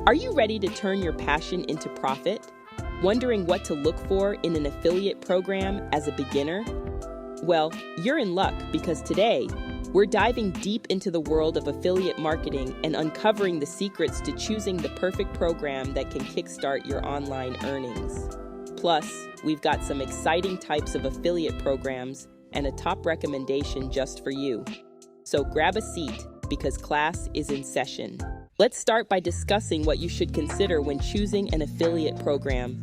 Are you ready to turn your passion into profit? Wondering what to look for in an affiliate program as a beginner? Well, you're in luck because today, we're diving deep into the world of affiliate marketing and uncovering the secrets to choosing the perfect program that can kickstart your online earnings. Plus, we've got some exciting types of affiliate programs and a top recommendation just for you. So grab a seat because class is in session. Let's start by discussing what you should consider when choosing an affiliate program.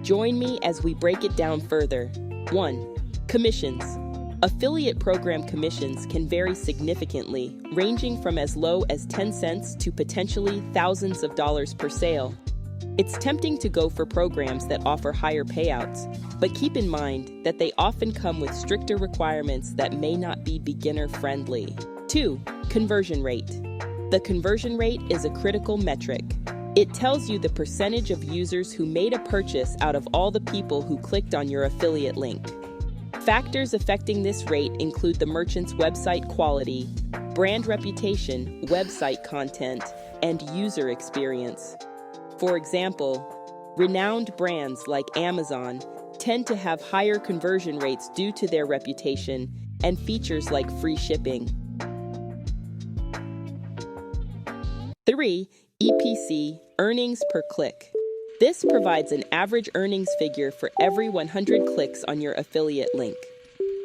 Join me as we break it down further. 1. Commissions. Affiliate program commissions can vary significantly, ranging from as low as 10 cents to potentially thousands of dollars per sale. It's tempting to go for programs that offer higher payouts, but keep in mind that they often come with stricter requirements that may not be beginner-friendly. 2. Conversion rate. The conversion rate is a critical metric. It tells you the percentage of users who made a purchase out of all the people who clicked on your affiliate link. Factors affecting this rate include the merchant's website quality, brand reputation, website content, and user experience. For example, renowned brands like Amazon tend to have higher conversion rates due to their reputation and features like free shipping. 3. EPC, earnings per click. This provides an average earnings figure for every 100 clicks on your affiliate link.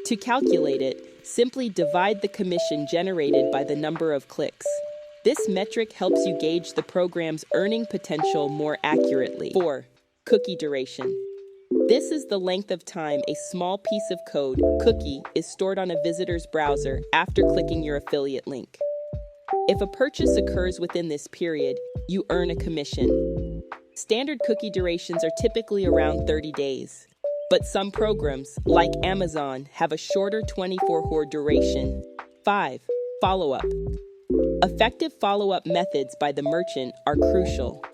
To calculate it, simply divide the commission generated by the number of clicks. This metric helps you gauge the program's earning potential more accurately. 4. Cookie duration. This is the length of time a small piece of code, cookie, is stored on a visitor's browser after clicking your affiliate link. If a purchase occurs within this period, you earn a commission. Standard cookie durations are typically around 30 days, but some programs, like Amazon, have a shorter 24-hour duration. 5. Follow-up. Effective follow-up methods by the merchant are crucial.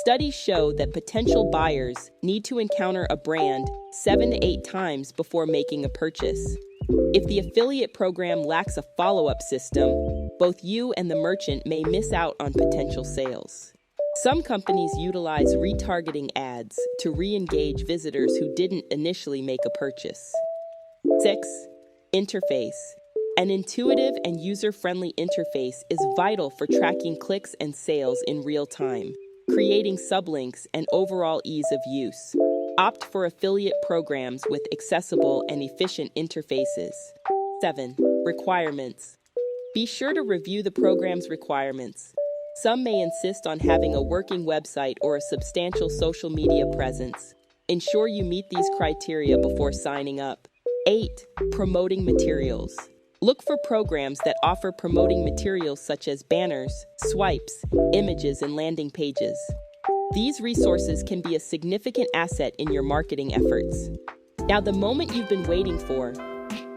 Studies show that potential buyers need to encounter a brand 7 to 8 times before making a purchase. If the affiliate program lacks a follow-up system, both you and the merchant may miss out on potential sales. Some companies utilize retargeting ads to re-engage visitors who didn't initially make a purchase. 6. Interface. An intuitive and user-friendly interface is vital for tracking clicks and sales in real time, creating sublinks and overall ease of use. Opt for affiliate programs with accessible and efficient interfaces. 7. Requirements. Be sure to review the program's requirements. Some may insist on having a working website or a substantial social media presence. Ensure you meet these criteria before signing up. 8. Promoting materials. Look for programs that offer promoting materials such as banners, swipes, images, and landing pages. These resources can be a significant asset in your marketing efforts. Now, the moment you've been waiting for,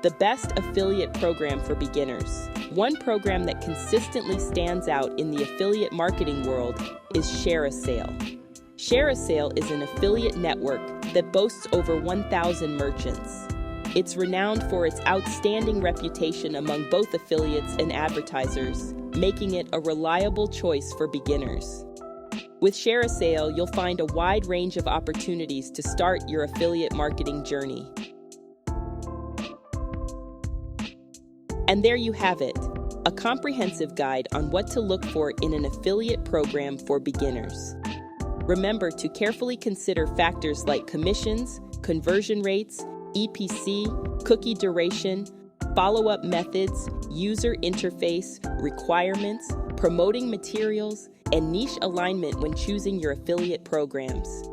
the best affiliate program for beginners. One program that consistently stands out in the affiliate marketing world is ShareASale. ShareASale is an affiliate network that boasts over 1,000 merchants. It's renowned for its outstanding reputation among both affiliates and advertisers, making it a reliable choice for beginners. With ShareASale, you'll find a wide range of opportunities to start your affiliate marketing journey. And there you have it, a comprehensive guide on what to look for in an affiliate program for beginners. Remember to carefully consider factors like commissions, conversion rates, EPC, cookie duration, follow-up methods, user interface, requirements, promoting materials, and niche alignment when choosing your affiliate programs.